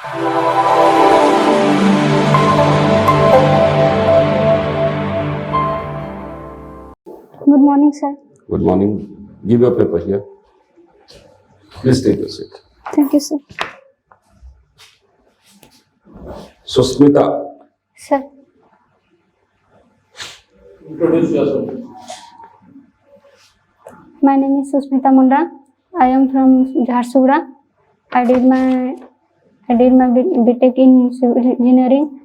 Good morning, sir. Good morning. Give your paper here. Please take a seat. Thank you, sir. Susmita, Sir, introduce yourself. my name is Susmita Munda. I am from Jharsuguda. I did my BTech in civil engineering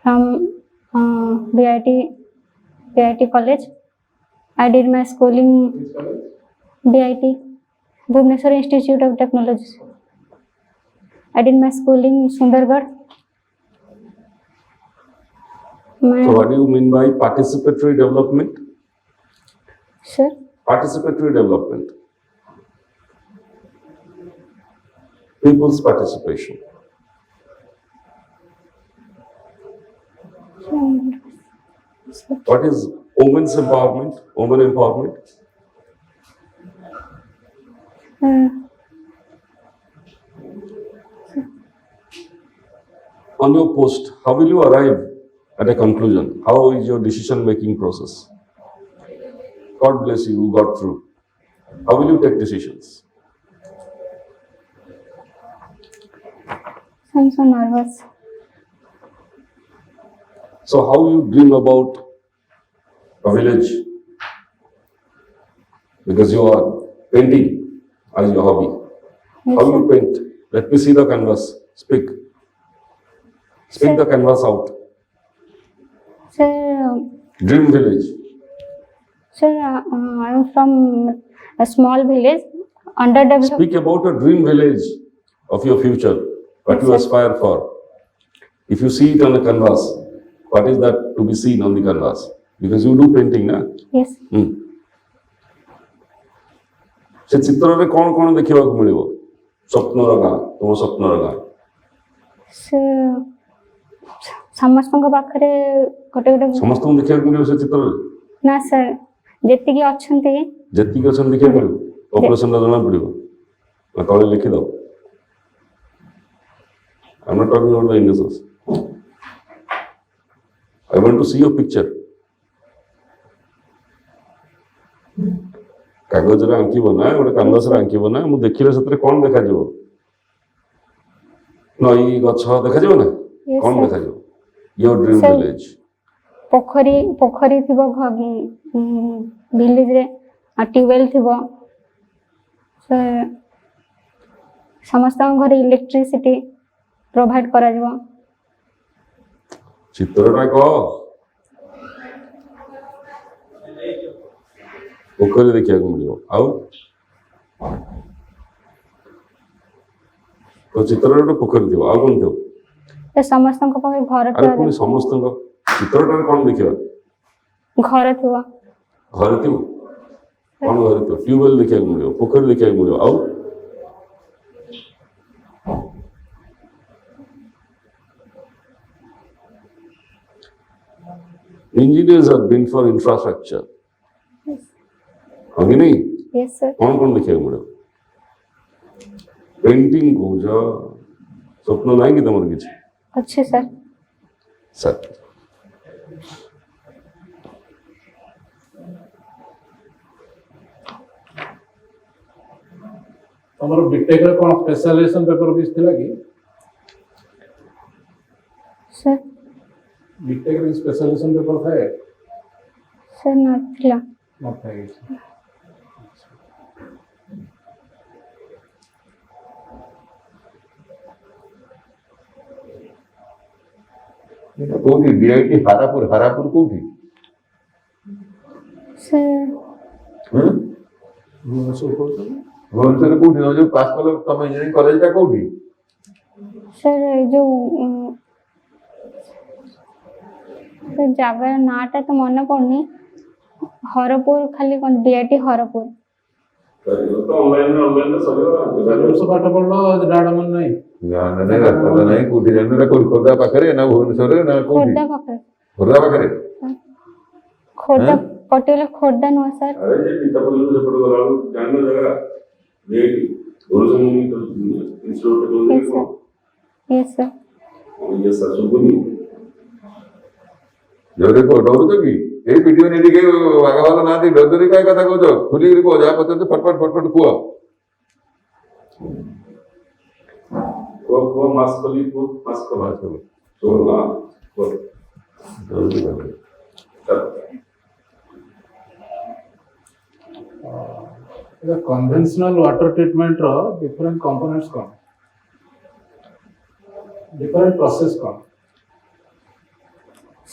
from BIT college. I did my schooling BIT, Bhubaneswar Institute of Technology. I did my schooling in Sundargarh. So what do you mean by participatory development? Sir, Participatory development. People's participation. What is women's empowerment? Women empowerment? On your post, how will you arrive at a conclusion? How is your decision-making process? God bless you, you got through. How will you take decisions? I'm so nervous. So how you dream about a village? Because you are painting as your hobby. Yes, How sir. you paint? Let me see the canvas. Speak. Speak the canvas out. Sir, Dream village. Sir, I am from a small village, underdeveloped. Speak about a dream village of your future, what you aspire for. If you see it on a canvas, what is that to be seen on the canvas? Because you do painting, na? Yes. से चित्र कौन कौन देखा मिले स्वप्नर गाँ तुम स्वप्नर गाँ समस्त पाखे गोटे गोटे समस्त देखा मिले से चित्र ना सर जेतिकी अछंती जेतिकी अछन देखा मिले ऑपरेशन जना पड़ो तले लिखि दो I am not talking about the Indians I want to see your picture कागज रे आंकी बना गोटे कैनवास रे आंकी बना मु देखिले सतरे कोन देखा जिवो नई गछ देखा जिवो ना कोन देखा जिवो योर ड्रीम विलेज पोखरी पोखरी थिबो विलेज रे ट्यूबवेल थिबो समस्त घर इलेक्ट्रिसिटी प्रोवाइड करा जिवो चित्रटा को पोखरी देखा मिलो आउ तो चित्र पोखरी थी आउ कौन थो समस्त घर अरे समस्त चित्रटा कौन देखा घर थी घर थी कौन घर थी ट्यूबवेल देखा मिलो पोखरी देखा मिलो आउ engineers are built for infrastructure हाँ कि नहीं यस सर कौन कौन देखा मिलो पेंटिंग को जा स्वप्न नहीं कि तमर किछ अच्छे सर सर तमर बीटेक रे कोन स्पेशलाइजेशन पेपर किछ थिला कि सर बीटेक रे स्पेशलाइजेशन पेपर थाए सर नथिला न थाए कोठी बीआईटी हरापुर कोठी सर भुवनेश्वर कोठी न जो पास कल तम इंजीनियरिंग कॉलेज ता कोठी सर जो जगह नाटा तो मन पड़नी हरपुर खाली कौन बीआईटी हरपुर तो ऑनलाइन सब पाठ पढ़लो डाड मन नहीं गाना नहीं रास्ता नहीं कोठी जानना कोठी खोदा पाखरे ना भुवनेश्वर ना कोठी खोदा पाखरे खोदा पटेल खोदा नो सर अरे ये पीतापल्ली से पड़ गया जानना जगह BIT institute yes, sir. Yes, sir. Yes, sir. Shubhani. ଜୋରେ କୁହ, ଡରୁଛ କି? ଏଇ ଭିଡିଓ ନେଇ ଟିକେ ବାଘ ନାହାନ୍ତି, ଡରି କାହିଁ କଥା କହୁଛ? ଖୋଲିକିରି କୁହ, ଯାହା ପଚାରୁଛ ଫଟଫଟ ଫଟଫଟ କୁହ। Go, mask खोली, go, mask खोला। So, go. ଜଲ୍ଦି କର। चल। The conventional water treatment ର different components कौन? Different process कौन?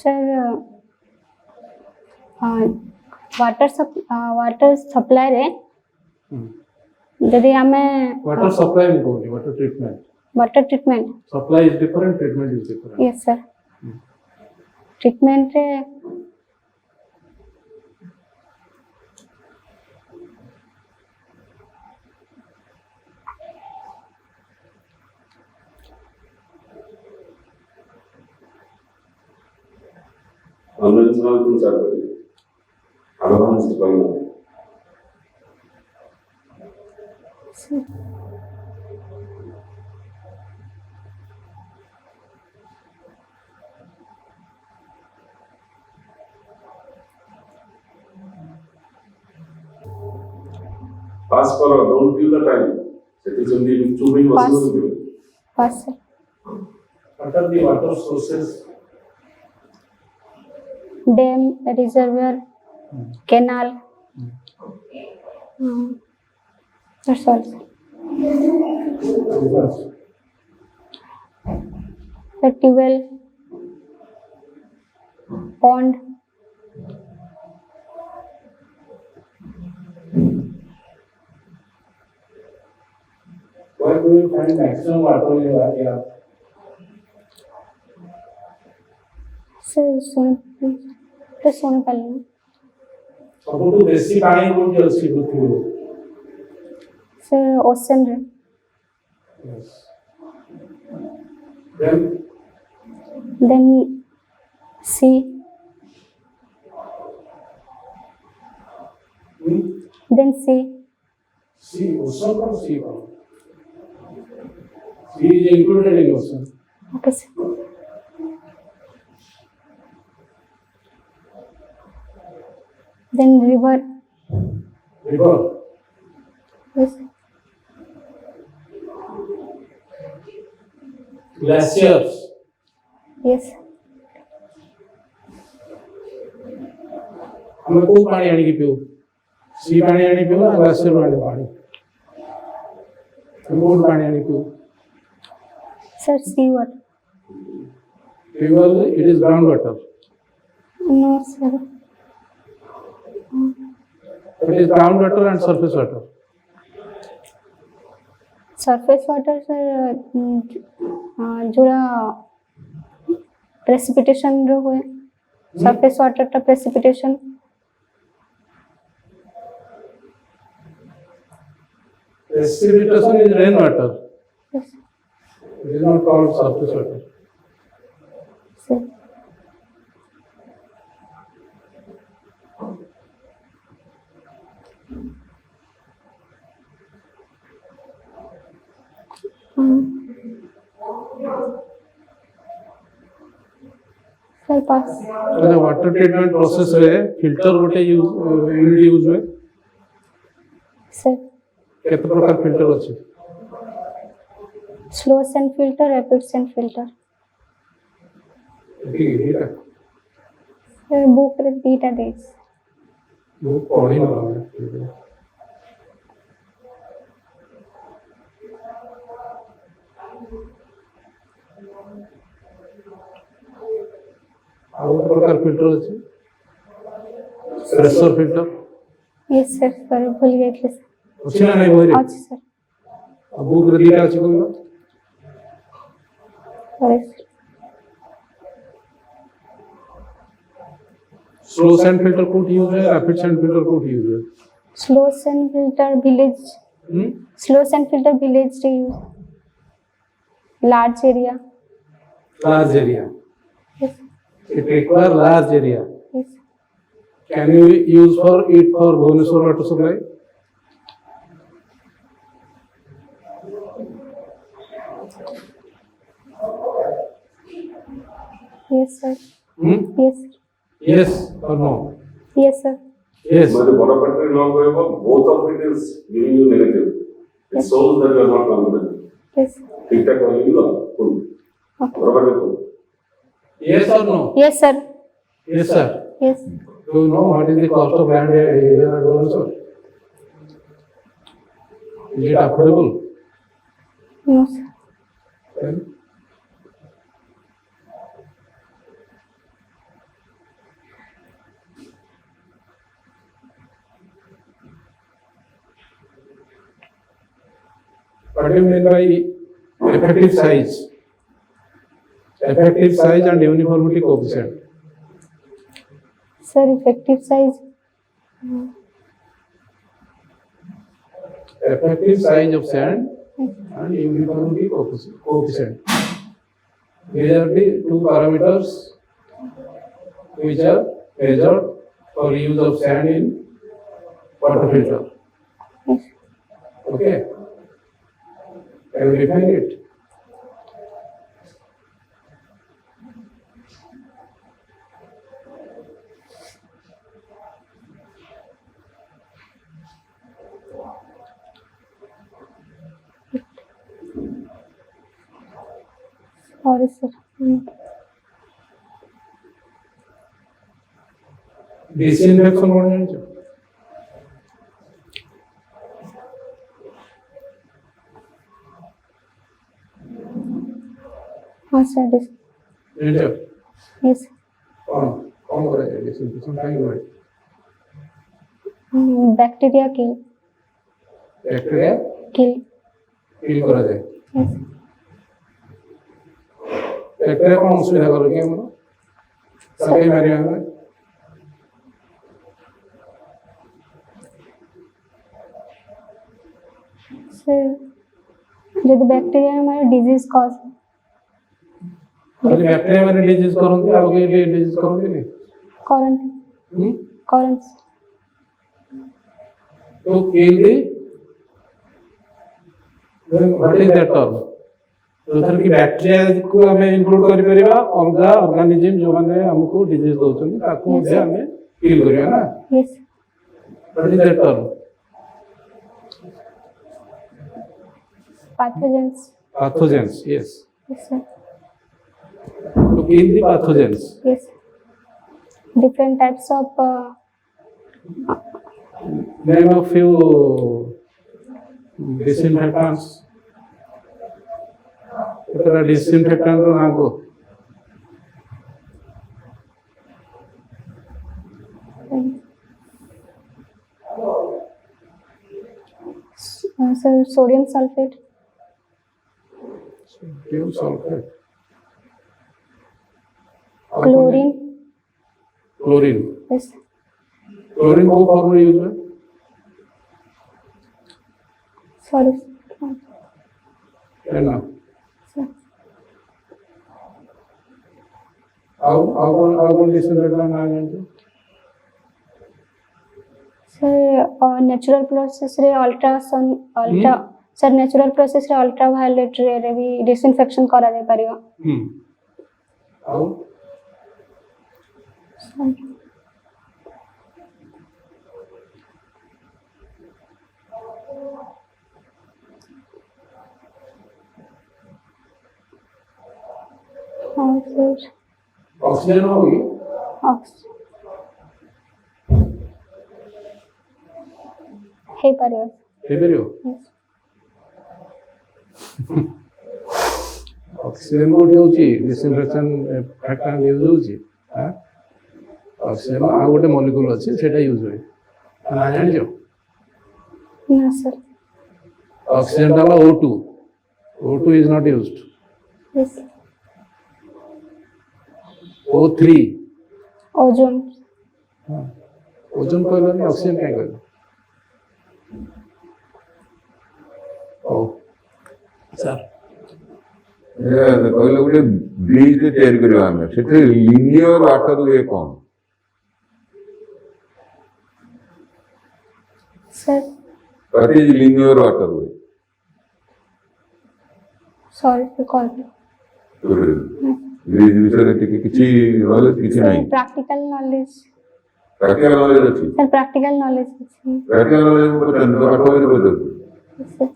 Sir, वाटर सप्लाई रे यदि आमे Water supply में कौन? Water treatment. Water treatment Supply is different, treatment is different. Yes sir treatment रे Conventional things are very advanced by now. Pass करो, don't kill the time. That is only too many Pass. possible. Pass sir What are the water sources? Dam reservoir canal that's all Rivers. Tubewell pond Where do you find maximum water in your area? Sir सोने पहले ସବୁଠୁ ବେଶୀ ପାଣି କୋଉଠି ଅଛି ପୃଥିବୀରେ? Sir ocean रे Yes. Then then sea then sea sea, ocean or sea? Sea is included in ocean. Okay sir then river River. Yes Glaciers. Yes ଆମେ କୋଉ ପାଣି ଆଣିକି ପିଉ? ସି ପାଣି ଆଣି ପିଉ ନା ଗ୍ଲାସିୟର ଆଣି ପାଣି? କୋଉଠୁ ପାଣି ଆଣି ପିଉ? Sir sea water Well, it is groundwater. No sir It is groundwater and surface water. Surface water sir जोड़ा प्रेसिपिटेशन रो हुए सरफेस वाटर टा precipitation Precipitation is rainwater. It is not called surface water. Sir sir पास अरे water treatment process रे filter गोटे unit use हुए sir केते प्रकार फिल्टर अछि slow sand filter rapid sand filter ठीक है एटा सर बुक रे दीटा देस वो पढ़ी न ଆଉ ପ୍ରକାର ଫିଲ୍ଟର ଅଛି pressure filter yes sir sir भूल गए थे सर ଅଛି ନା ନାହିଁ ବହିରେ अच्छा सर ଆଉ ବୁକ୍ ରେ ଦିଟା ଅଛି କହିଲ सॉरी स्लो सैंड फिल्टर कोठी यूज है रैपिड सैंड फिल्टर कोठी यूज है slow sand filter village slow sand filter village रे use large area large area yes it require large area yes can you use for it for Bhubaneswar water supply Yes, sir. Hmm? Yes. Yes or no? Yes, sir. Yes. But the bottom factor is not going up, both of it is giving you negative. It shows that you are not confident. Yes. ठीक ठाक होगा full. Okay. बराबर देखो. Yes or no? Yes, sir. Yes, sir. Yes. Do you know what is the cost of land here at Bhubaneswar? Is it affordable? No, sir. Then what do you mean by effective size? Effective size and uniformity coefficient. Sir, effective size. Effective size of sand and uniformity coefficient. These are the two parameters which are measured for use of sand in water filter. Yes. Okay. Can you define it? Sorry, sir. Disinfection कौन जानते हो? हाँ, sir. जानते हो? Yes. कौन करेगा disinfection कहीं करेगा? Bacteria kill. Bacteria Kill. kill करा जाए. Yes. Bacteria कौन उसमें लगा रखे हैं मतलब? सभी मरे हुए हैं. Sir, यदि बैक्टीरिया हमारा डिजीज कॉज खाली बैक्टीरिया मैंने डिजीज करोगे आगे लिए डिजीज करोगे नहीं. क्वारंटाइन कॉरेंस तो kill the what is that term? जोथर की बैक्टीरिया को हमें इंक्लूड करि परिबा अलगा ऑर्गेनिज्म जो माने हमको डिजीज दोछन ताको जे हमें किल करिया ना. Yes What is that term? Pathogens Pathogens. Yes. Yes sir To kill the pathogens. Yes different types of Name a few disinfectants. इतना disinfectant तो ना को. Sir sodium sulphate Sodium sulfate. Chlorine Chlorine. Yes Chlorine को form में use है. Sorry है ना. Sir आप disinfectant ना जानते. सर नेचुरल प्रोसेस रे अल्ट्रा सर नेचुरल प्रोसेस रे अल्ट्रा वायलेट रे भी डिसइंफेक्शन करा जाय परियो आओ. हाँ सर ऑक्सीजन होगी. ऑक्स हे परियो हे बेरियो. यस ऑक्सीजन को देउची डिसइंफेक्शन फैक्टर यूज होची. हां ऑक्सीजन आ गोटे मॉलिक्यूल अछि सेटा यूज होय. ना जानि जो ना सर ऑक्सीजन डाला O2. O2 is not used. Yes O3. Ozone ozone कहला नहीं ऑक्सीजन काहे कहला. ओ सर କହିଲେ ଗୋଟେ ବ୍ରିଜ ତିଆରି କରିବା ଆମେ ସେଠି ଲିନିୟର ୱାଟର ୱେ କଣ sir what is linear water way sorry to call bridge ବିଷୟରେ ଟିକେ କିଛି ନଲେଜ କିଛି सर ନାହିଁ प्रैक्टिकल नॉलेज ପ୍ରାକ୍ଟିକାଲ ନଲେଜ ଅଛି sir practical knowledge practical knowledge ପଚାରନ୍ତୁ ତ ପାଠ ବହିରେ ପଚାରନ୍ତୁ सर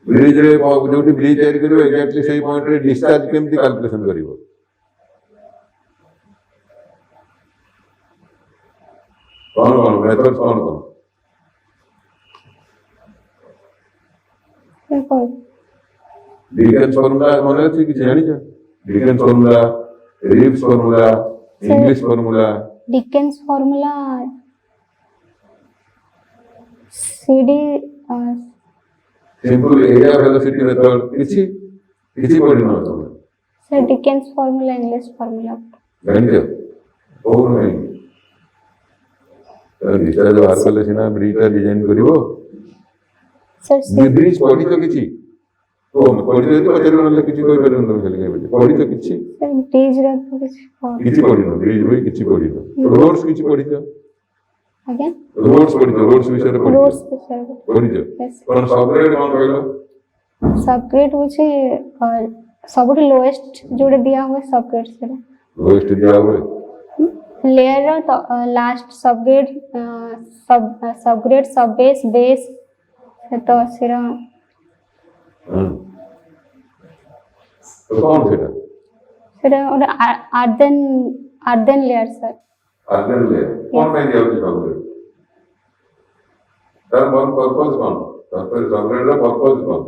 ବ୍ରିଜରେ ଯୋଉଠି ବ୍ରିଜ ତିଆରି କରିବ ଏକ୍ଜାକ୍ଟଲି ସେଇ ପଏଣ୍ଟରେ ଡିସଚାର୍ଜ କେମିତି କାଲକୁଲେସନ କରିବ କଣ କଣ ମେଥଡ କଣ କଣ सर कोई डिकेन्स फॉर्मूला मने अछि किछ जानि छ Dickens formula रिव्स formula English formula Dickens formula CD simple area velocity method किछि पढिनो तमे sir Dickens formula English formula जानि छ और नहीं तो डिस्चार्ज बाहर कले सिना ब्रिज का डिजाइन करिवो सर ब्रिज पढि तो किछि तो पढि तो पचारि नले किछि कोइ परिनो तमे खाली के पढि तो किछि सर ब्रिज रे कुछ किछि पढिनो ब्रिज होई किछि पढिनो रोड्स किछि पढि छ अगेन रोड्स पढि छ रोड्स विषय रे रोड्स पे सर पढि छ यस कोन सबग्रेड कोन कहलो सबग्रेड होचे सबुठ लोएस्ट जोड़े दिया हुआ सबग्रेड सर लोएस्ट दिया हुए लेयर तो लास्ट सबग्रेड सबग्रेड सब बेस तो सिरा तो कौन सेटा सिरा और अर्धन लेयर सर अर्धन ले कौन पे दिया होती सबग्रेड तर वन पर्पस कौन तर सबग्रेड रा पर्पस कौन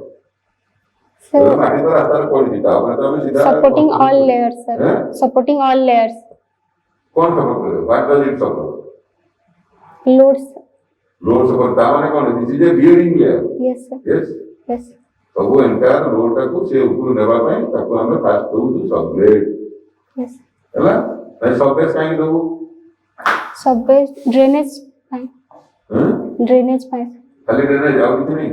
सर तो माटी तो रास्ता रे पड़ी था आपने तो हमें सीधा सपोर्टिंग ऑल लेयर्स सर हैं? सपोर्टिंग ऑल लेयर्स कौन सपोर्ट करे what does it support loads load support ता माने कौन this is a bearing layer yes sir yes yes सब एंटायर लोड टाको से ऊपर नेबा पई ताको हमें फास्ट दउ सबग्रेड यस हैला भाई सबग्रेड काई दउ सब ड्रेनेज पाए हैं ड्रेनेज पाए खाली ड्रेनेज जाओ किछ नहीं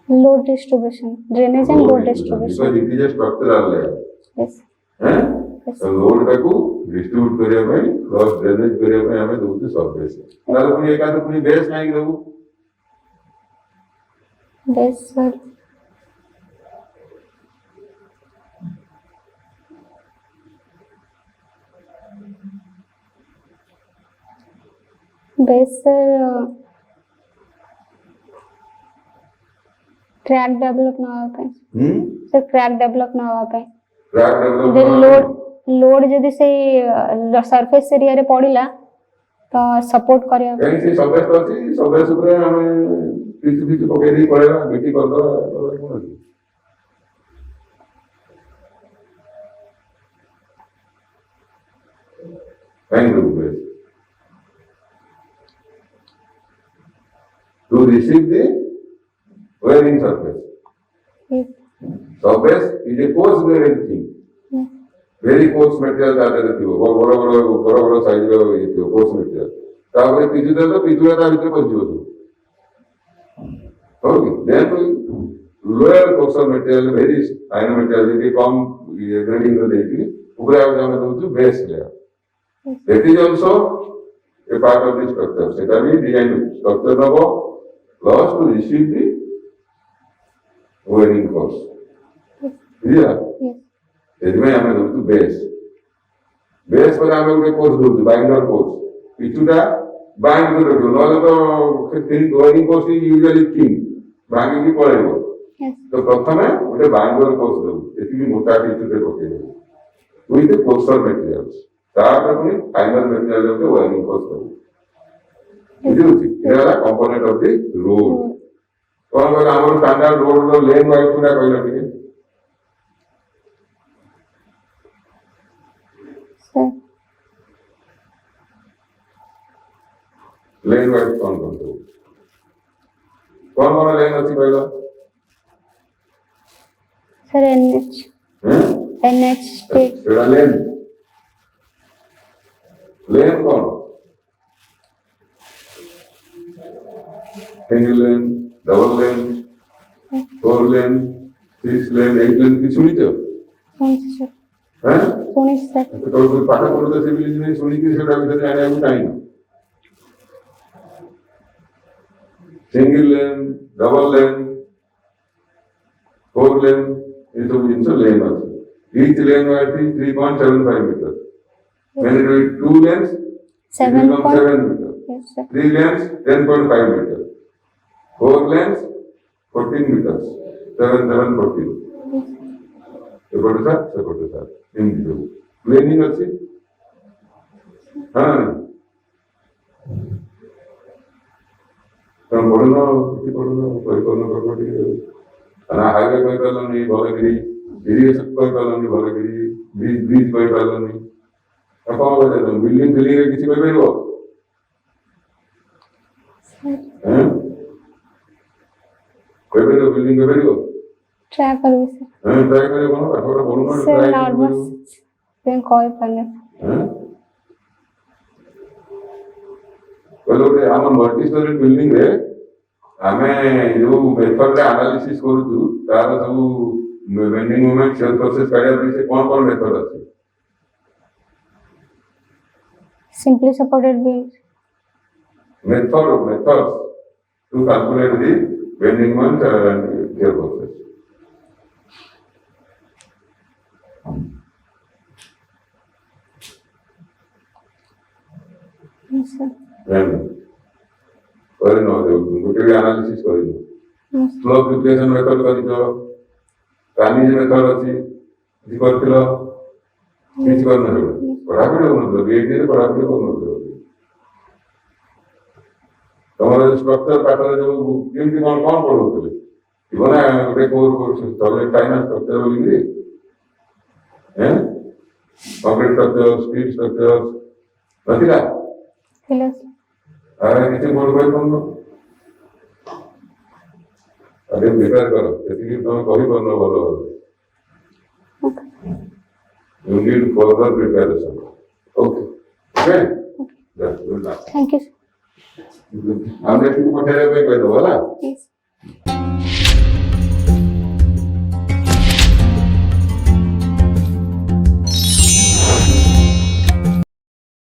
load distribution drainage and load distribution because it is a structural layer yes हैं Yes. तो लोड टाको डिस्ट्रीब्यूट करिया पई क्रॉस ड्रेनेज करिया पई हमें दउ सबग्रेड ताले पुनी एकाद पुनी बेस काई दउ base sir base sir crack develop ना हो पाए सर क्रैक डेवलप ना हो पाए ट्रैक जे डेवलपमेंट लोड जदि से सरफेस एरिया रे पड़िला तो सपोर्ट करिया कहीं से सबेस तो अछि सबेस ऊपर हमें पीछ पके दी पड़ेगा मिट्टी कर दो कोन अछि कहीं दो base to receive the wearing surface surface is a coarse grained thing very coarse material ता देते हो बड़ साइज रो ये थियो coarse material तापर पिछु दे तो पिछु ता भीतर पसिबो okay then lower coarser material very fine material जे कम ग्रेडिंग रो देकी ऊपर आ जामे दउछु base layer that is also a part of the structure सेटा भी design structure Nebo plus to receive the wearing force clear yes ସେଥିପାଇଁ ଆମେ ଦଉଛୁ ବେସ୍ ବେସ୍ ପରେ ଆମେ ଗୋଟେ କୋର୍ସ ଦଉଛୁ ବାଇଣ୍ଡର କୋର୍ସ ପିଛୁଟା ବାଇଣ୍ଡ କରି ରଖିବ ନହେଲେ ତ ୱାରିଂ କୋର୍ସ ୟୁଜୁଆଲି ଥିନ୍ ଭାଙ୍ଗିକି ପଳେଇବ यस ତ ପ୍ରଥମେ ଗୋଟେ ବାଇଣ୍ଡର କୋର୍ସ ଦବୁ ଏତିକି ମୋଟା ପିଛୁଟେ ପକେଇଦେବୁ ୱିଥ୍ କୋର୍ସର ମେଟେରିଆଲ୍ସ ତାପରେ ପୁଣି ଫାଇନାଲ ମେଟେରିଆଲ ଗୋଟେ ୱାରିଂ କୋର୍ସ ଦବୁ ବୁଝିଲୁଛି ଏଇଟା ହେଲା କମ୍ପୋନେଣ୍ଟ ଅଫ୍ ଦି ରୋଡ୍ କଣ କହିଲେ ଆମର ଷ୍ଟାଣ୍ଡାର୍ଡ ରୋଡର ଲେନ୍ ୱାଇଜ୍ ଗୁଡା କହିଲ ଟିକେ सर लेन वाइज कौन कौन तो कौन लेन अच्छी पहला सर एनएच स्टेट तेरा लेन कौन सिंगल लेन डबल लेन 4 लेन 6 लेन 8 लेन की सुनी तो कौन सी सर हैं कौन सी सर तो कोई पाठ पढ़ते सिविल इंजीनियरिंग सुनी कि सेटा भीतर आने को time single lane double lane 4 लेन ये सब जिनस लेन अच्छे each lane is 3.75 meters. When it is 2 lanes, it 7 becomes point. 7 meters. Yes, sir. 3 lanes, 10.5 meters. 4 lanes, 14 meters. 7, 14. ସେପଟେ ସାର୍ ଏମିତି ସବୁ ପ୍ଲେନିଂ ଅଛି ହଁ ତମେ ପଢୁନ କିଛି ପଢୁନ କରିପାରୁନ କରିବ ଟିକେ ହାଇୱେ କହିପାରିଲନି ଭଲଗିରି ଇରିଗେସନ କହିପାରିଲନି ଭଲଗିରି ବ୍ରିଜ କହିପାରିଲନି ଆଉ କଣ କହିପାରିଲ ବିଲ୍ଡିଂ ଫିଲ୍ଡିଂରେ କିଛି କହିପାରିବ କହିପାରିବ ବିଲ୍ଡିଂ କହିପାରିବ ट्राई करूँ सर ट्राई करे कौन पाठोड़ा बोलूँ ना सर ट्राई नॉर्मल से कॉल करने बोलो कि हम मल्टी स्टोरी बिल्डिंग रे हमें जो मेथड रे एनालिसिस करू छु तार सब वेंडिंग मूवमेंट सेल प्रोसेस काढिया से कौन मेथड अछि simply supported beam methods to calculate the bending moment and their process. yes sir Then, good analysis करेंगे. yes Flow filtration method करितो, Chinese method अच्छी, जी करते लो, किस करना है बड़ा, पढ़ापढ़ी होना तो, बीएडी रे पढ़ापढ़ी होना तो. तुम्हारे स्ट्रक्चर पैटर्न जो किंतु कौन पढ़ो तो, इवना एक कोर चले चाइना स्ट्रक्चर बोलेंगे, हैं? कंक्रीट स्ट्रक्चर, स्टील स्ट्रक्चर, नहीं क्या? hello अरे किसी बोल कोई कौन अरे बेकार करो यदि तुम कभी करना बोलो you need further preparation okay that's good thank you sir हमने किसी को ठहरे पे कह दो बोला yes